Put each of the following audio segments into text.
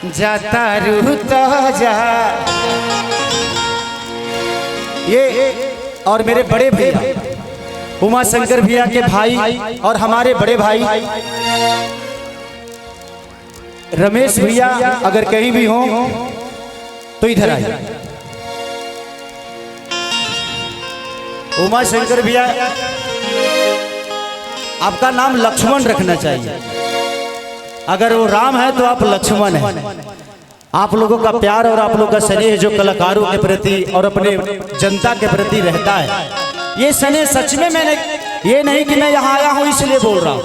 जाता रूता जा। ये और मेरे बड़े भैया उमा शंकर भैया के भाई और हमारे बड़े भाई रमेश भैया अगर कहीं भी हो तो इधर आइए। उमा शंकर भैया आपका नाम लक्ष्मण रखना चाहिए। अगर वो राम है तो आप लक्ष्मण हैं। आप लोगों का प्यार और आप लोगों का स्नेह जो कलाकारों के प्रति और अपने जनता के प्रति रहता है, ये स्नेह सच में मैंने ये नहीं कि मैं यहाँ आया हूँ इसलिए बोल रहा हूँ।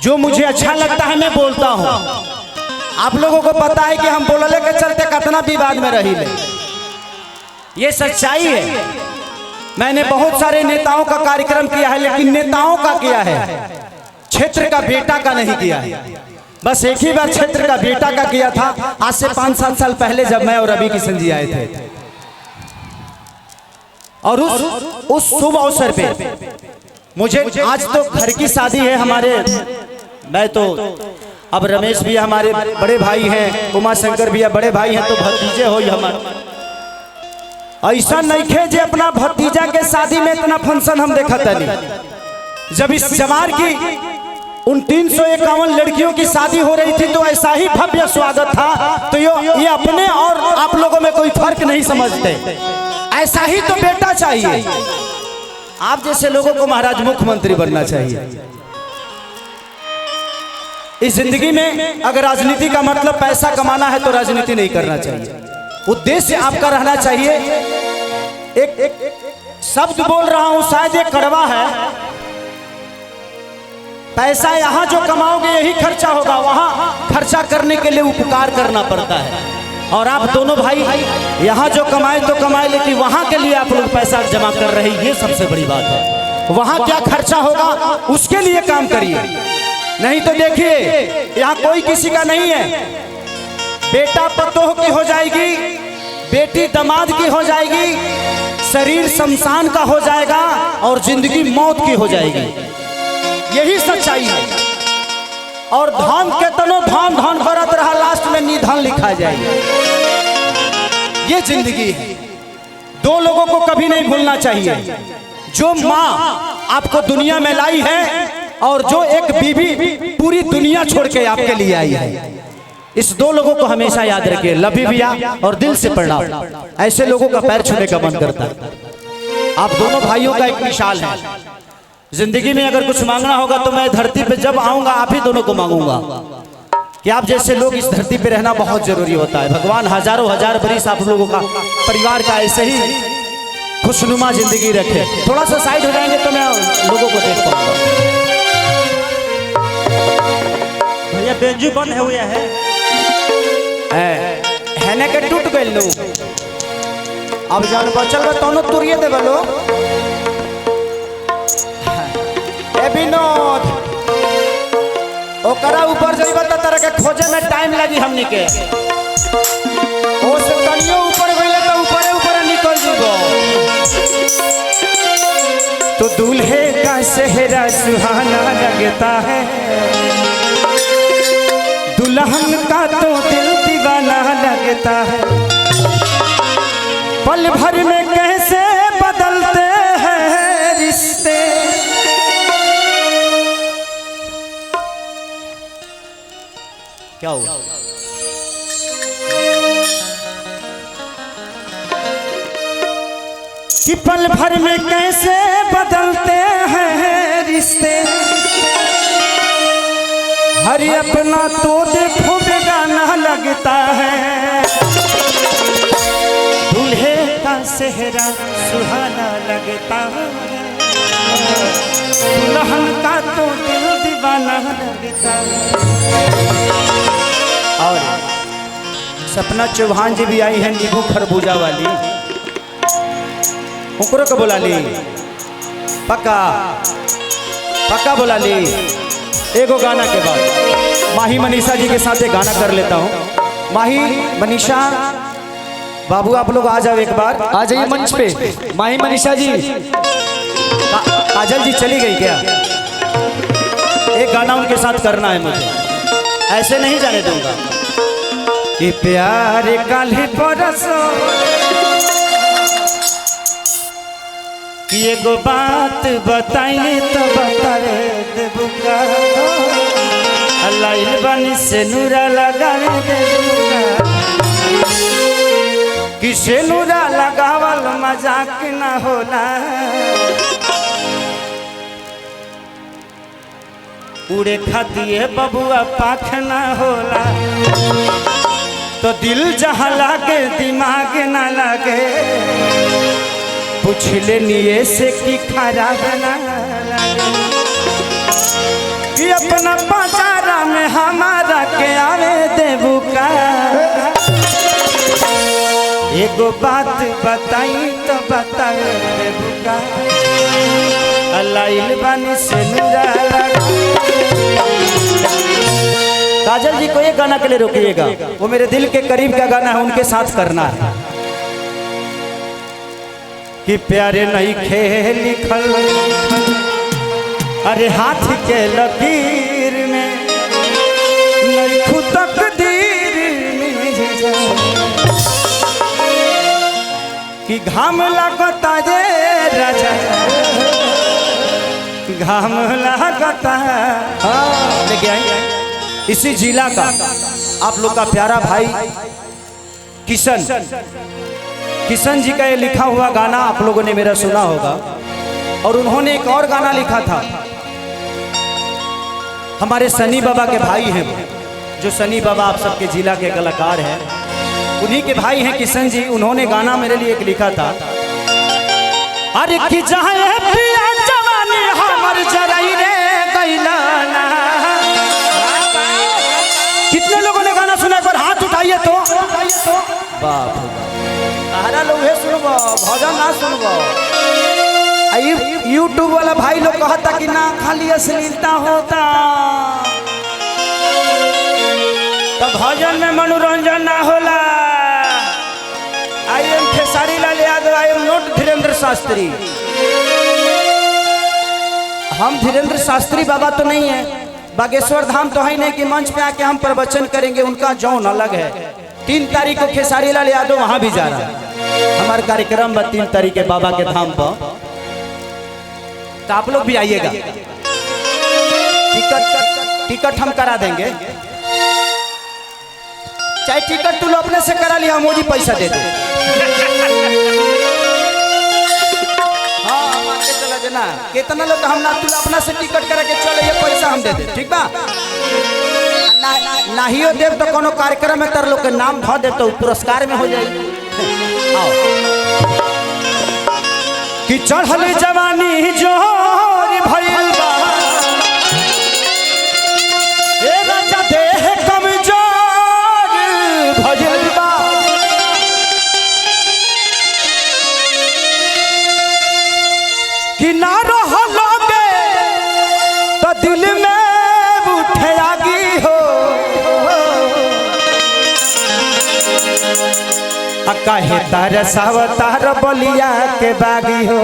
जो मुझे अच्छा लगता है मैं बोलता हूँ। आप लोगों को पता है कि हम बोलने के चलते कितना विवाद में रही ले, ये सच्चाई है। मैंने बहुत सारे नेताओं का कार्यक्रम किया है, लेकिन नेताओं का किया है, क्षेत्र का बेटा का नहीं किया है। बस एक ही बार क्षेत्र का बेटा का किया था, आज से 5-7 साल पहले जब मैं और रवि किशन जी आए थे। और उस शुभ अवसर पे मुझे आज तो घर की शादी है हमारे, मैं तो अब रमेश भी हमारे बड़े भाई हैं, उमा शंकर भी बड़े भाई हैं, तो भतीजे हो हमारे। ऐसा नहीं खे जे अपना भतीजा के शादी में इतना फंक्शन हम देखा था नहीं। जब इस जवार की उन 351 लड़कियों की शादी हो रही थी तो ऐसा ही भव्य स्वागत था। तो ये अपने और आप लोगों में कोई फर्क नहीं समझते, ऐसा ही तो बेटा चाहिए। आप जैसे लोगों को महाराज मुख्यमंत्री बनना चाहिए। इस जिंदगी में अगर राजनीति का मतलब पैसा कमाना है तो राजनीति नहीं करना चाहिए। उद्देश्य आपका रहना चाहिए। एक शब्द बोल रहा हूं, शायद ये कड़वा है। पैसा यहाँ जो कमाओगे यही खर्चा होगा, वहां खर्चा करने के लिए उपकार करना पड़ता है। और आप दोनों भाई यहाँ जो कमाए तो कमाए, लेकिन वहां के लिए आप लोग पैसा जमा कर रहे हैं, ये सबसे बड़ी बात है। वहां क्या खर्चा होगा उसके लिए काम करिए। नहीं तो देखिए यहाँ कोई किसी का नहीं है। बेटा पतोह की हो जाएगी, बेटी दामाद की हो जाएगी, शरीर शमशान का हो जाएगा और जिंदगी मौत की हो जाएगी। यही सच्चाई है। और धन के तनो धन धन करत रहा, लास्ट में निधन लिखा जाएगा। ये जिंदगी है। दो लोगों को कभी नहीं भूलना चाहिए, जो माँ आपको दुनिया में लाई है और जो एक बीवी पूरी दुनिया छोड़ के आपके लिए आई है। इस दो लोगों को हमेशा याद रखिए। लवी भैया और दिल से प्रणाम। ऐसे लोगों का पैर छूने का मन करता है। आप दोनों भाइयों का एक मिसाल है। जिंदगी में अगर कुछ मांगना होगा तो मैं धरती पे जब आऊंगा आप ही दोनों को मांगूंगा कि आप जैसे लोग इस धरती पे रहना बहुत जरूरी होता है। भगवान हजारों हजार बरिस आप लोगों का परिवार का ऐसे ही खुशनुमा जिंदगी रखे। थोड़ा सा साइड हो जाएंगे तो मैं लोगों को देख पाऊंगा। भैया बेंजू बंद है हुआ है ने के टूट गइल लो। अब जान बचल बा तोनो तुरिये दे बलो। ए विनोद ओकरा ऊपर जइबा त तरह के खोजे में टाइम लगी हमनी के। ओ से तनियो ऊपर गइले तो ऊपर ऊपर निकल जीबो। तो दूल्हे का सेहरा सुहाना लगता है, दुल्हन का तो दिल दीवाना लगता है। पल भर में कैसे बदलते हैं रिश्ते। क्या हुआ? कि पल भर में कैसे बदलते हैं रिश्ते। हर अपना तो देखो बेगाना लगता है, दूल्हे का सेहरा सुहाना लगता है, दुल्हन का तो दिल दीवाना लगता है। और सपना चौहान जी भी आई है, नींबू खरबूजा वाली, उनको को बोला ली। पक्का पक्का बोला ली। एगो गाना के बाद माही मनीषा जी के साथ एक गाना कर लेता हूँ। माही मनीषा बाबू आप लोग आ जाओ, एक बार आ जाइए मंच पे। माही मनीषा जी, काजल जी चली गई क्या? एक गाना उनके साथ करना है मुझे, ऐसे नहीं जाने दूंगा। कि प्यार काली परसो कि एगो बात बताइए तो बताए देबुका अल्लाह बनी से नूरा लगावे देबुका कि से नूरा लगावल मजाक न होला उड़े खातिए बबुआ पाख न होला तो दिल जहाँ लागे दिमाग न लागे पूछ लेनिए से कि खराब ना लगे कि अपना बाजारा में हमारा के आवे देबुका एगो बात बताई तो बतावे देबुका अल्लाह बनी से नूरा लगा। काजल जी को एक गाना के लिए रोकिएगा, वो मेरे दिल के करीब का गाना है, उनके साथ करना है। कि प्यारे नहीं खेल लिखल अरे हाथ के लकीर में नहीं खुद तकदीर में कि घाम लगता जे राजा घाम लगता लेके आई इसी जिला का आप लोग का प्यारा भाई किशन जी का ये लिखा हुआ गाना आप लोगों ने मेरा सुना होगा। और उन्होंने एक और गाना लिखा था, हमारे सनी बाबा के भाई हैं, जो सनी बाबा आप सबके जिला के कलाकार हैं, उन्हीं के भाई हैं किशन जी। उन्होंने गाना मेरे लिए एक लिखा था, अरे कि जहां पिया जवानी हमर जराई रे गइलाना। कितने लोगों ने गाना सुना, एक बार हाथ उठाइए तो। बाप तारा लोग है सुनबो, भजन ना सुनबो। यूट्यूब वाला भाई लोग कहता कि ना खाली अश्लीलता होता, तो भजन में मनोरंजन ना होला। I am Khesari Lal Yadav, I am not Dhirendra Shastri. हम धीरेन्द्र शास्त्री बाबा तो नहीं है, बागेश्वर धाम तो है नहीं कि मंच पे आके हम प्रवचन करेंगे, उनका जौन अलग है। 3 तारीख को खेसारी लाल यादव वहां भी जा रहा है, हमारा कार्यक्रम 3 तारीख के बाबा के धाम पर, तो आप लोग भी आइएगा। टिकट हम करा देंगे, चाहे टिकट तू लो अपने से करा लिया, मोदी पैसा दे दे। हाँ चला देना, कितना लोग हम ना तू अपना से टिकट करा के चले, ये पैसा हम दे दे, ठीक बा। नाहियो देव तो कोनो कार्यक्रम में तर लोग के नाम धो दे तो पुरस्कार में हो जाएगी। आओ कि चढ़ल जवानी जोर भइल बा, ए राजा देह कमजोर भइल बा, कि ना रहलोगे तो दिल में उठे आगी हो, काहे तार सावतार बलिया के बागी हो।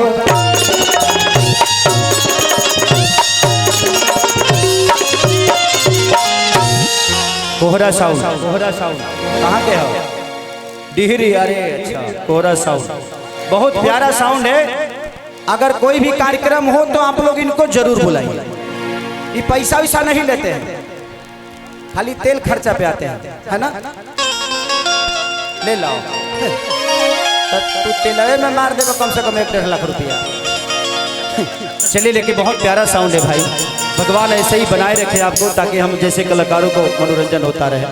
कोहरा साउंड कहाँ के हो? डिहरी। अरे अच्छा, कोहरा साउंड बहुत प्यारा साउंड है। अगर कोई भी कार्यक्रम हो तो आप लोग इनको जरूर बुलाइए। ये पैसा वैसा नहीं लेते हैं, खाली तेल खर्चा पे आते हैं, है ना। ले लाओ, तू तेलवे में मार देगा कम से कम 1-1.5 लाख रुपया। चलिए, लेकिन बहुत प्यारा साउंड है भाई, भगवान ऐसे ही बनाए रखे आपको, ताकि हम जैसे कलाकारों को मनोरंजन होता रहे।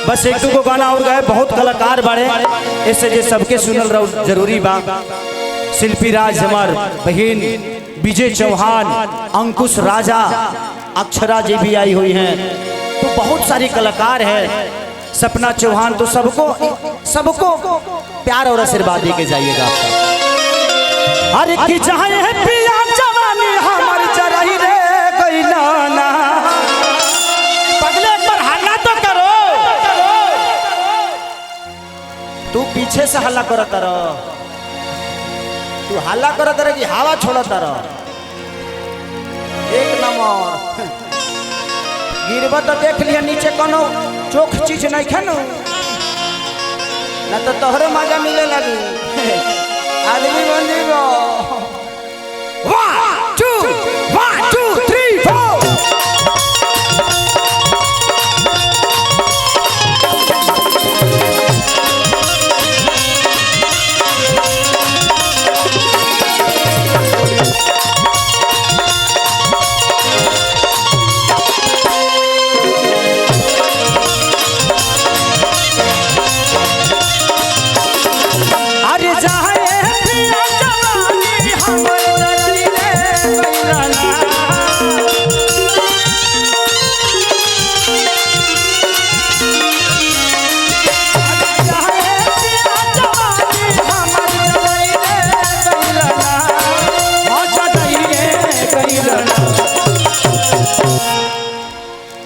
बस 1-2 गाना और गाए, बहुत कलाकार बाड़े, ऐसे जे सबके सुनल रहो जरूरी बा। शिल्पी राज हमार बहन, विजय चौहान, अंकुश राजा, अक्षरा जी भी आई हुई हैं, तो बहुत सारी कलाकार हैं, सपना चौहान, तो सबको प्यार और आशीर्वाद दे के जाइएगा। अरे कि जहां है पिया जवानी हमर जराई रे गइलाना, पगले पर हल्ला तो करो, तू पीछे से हल्ला करता रह, तू हल्ला करता रह कि हवा छोड़ता रह। 1 नंबर गिरबा तो देख लिया, नीचे कोनो चोख चीज नहीं है ना। ना तो तोहरो मजा मिले लगी आदमी बन जीवो 1 2 3 4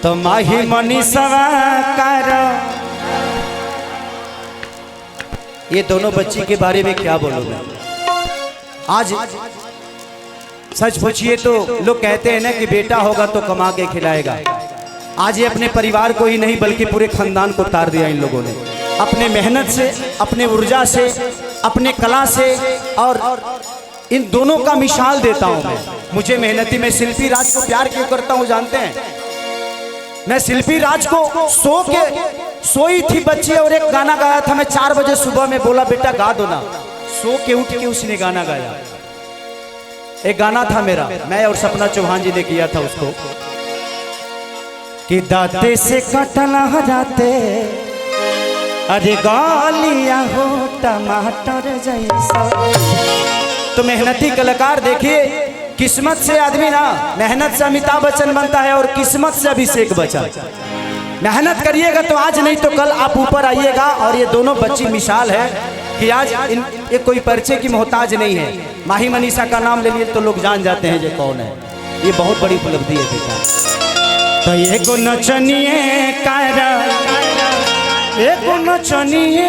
तो माही मनी सवाकार। ये दोनों बच्ची के बारे में क्या बोलूं आज सच पूछिए तो लोग कहते हैं ना कि बेटा होगा तो कमा के खिलाएगा। आज ये अपने परिवार को ही नहीं बल्कि पूरे खानदान को तार दिया इन लोगों ने अपने मेहनत से, अपने ऊर्जा से, अपने कला से। और इन दोनों का मिसाल देता हूं मैं। मुझे मेहनती, मैं शिल्पी राज को प्यार क्यों करता हूं जानते हैं? मैं शिल्पी राज को सोई थी बच्ची और एक गाना गाया था। मैं 4 बजे सुबह में बोला बेटा गा दो ना। सो के उठ के उसने गाना गाया। एक गाना था मेरा, मैं और सपना चौहान जी ने किया था उसको कि दाते से कटला जाते अरे गालियां हो टमाटर जैसा। तो मेहनती कलाकार देखिए, किस्मत से आदमी ना, मेहनत से अमिताभ बच्चन बनता है और किस्मत से अभिषेक बच्चन। मेहनत करिएगा तो आज नहीं तो कल आप ऊपर आइएगा। और ये दोनों बच्ची मिसाल है कि आज ये कोई परिचय की मोहताज नहीं है। माही मनीषा का नाम ले लिए तो लोग जान जाते हैं ये कौन है। ये बहुत बड़ी उपलब्धि है बेटा। तो ये को नचनिए कायरा, ये को नचनिए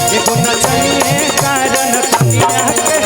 ये को नचनिए कारण कनिया के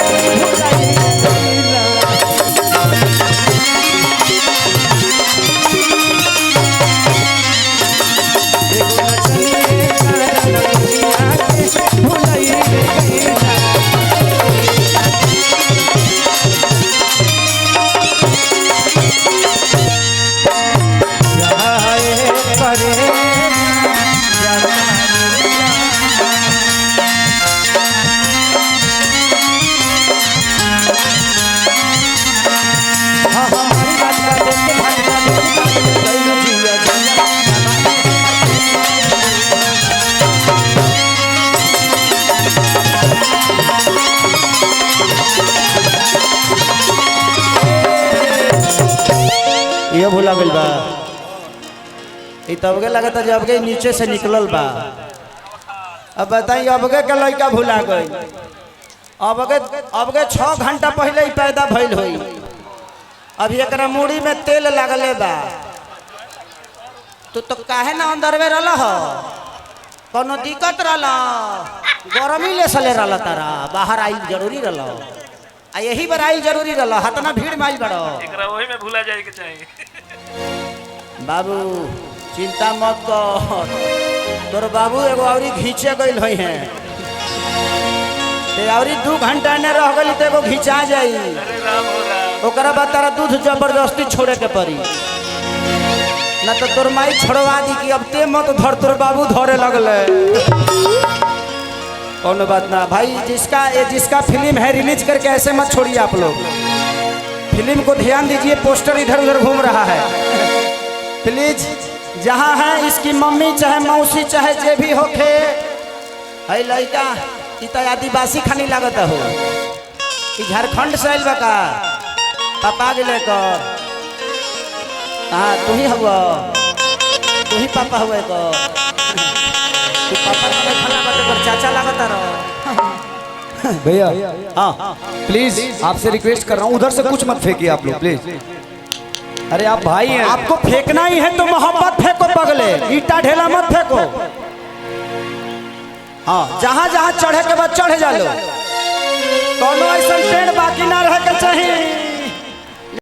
ये भूला गइल बा। तबके लगता जब के नीचे से निकलल बा। अब बताइए अबके के लड़का भूला गई। अबके 6 घंटा पहले ही पैदा भइल हुई। अब एकरा मुड़ी में तेल लगले बा। तो काहे ना अंदर में रहला हो? कोनो दिक्कत रहला? गरमी ले सले रहला तारा, बाहर आई जरूरी रहला। आ यही बार आई जरूरी रहला, हतना भीड़ में आई बड़ो। एकरा वही में भूला जाए के चाहिए। बाबू चिंता मत कर, तोर बाबू एगो औरी घींचे गइल होई हैं। ते औरी 2 घंटा ने रह गई तो एगो घिंचा जाई। अरे राम हो राम। ओकरा बाद तारा दूध जबरदस्ती छोड़े के पड़ी ना तो तोर माई छोड़वा दी कि अब ते मत धर, तोर बाबू धरे लगले। कौन बात ना भाई, जिसका फिल्म है रिलीज करके ऐसे मत छोड़िए आप लोग। फिल्म को ध्यान दीजिए, पोस्टर इधर उधर घूम रहा है प्लीज। जहाँ है इसकी मम्मी चाहे मौसी चाहे जे भी होखे, है लड़का इतना आदिवासी खानी लागत हो। झारखंड से आइल बका पापा गिले कर। हाँ तू ही हुआ, तू ही पापा हुए को। तू पापा कर चाचा लागता रहो। भैया हाँ प्लीज आपसे रिक्वेस्ट कर रहा हूँ, उधर से कुछ मत फेंकिए आप लोग प्लीज। अरे आप भाई हैं। आपको फेंकना ही है तो मोहब्बत फेंको पगले, ईटा ढेला मत फेंको। हाँ जहाँ चढ़े के बाद चढ़े जा लो। कोनो ऐसा पेड़ बाकी ना रहे के चाहिए।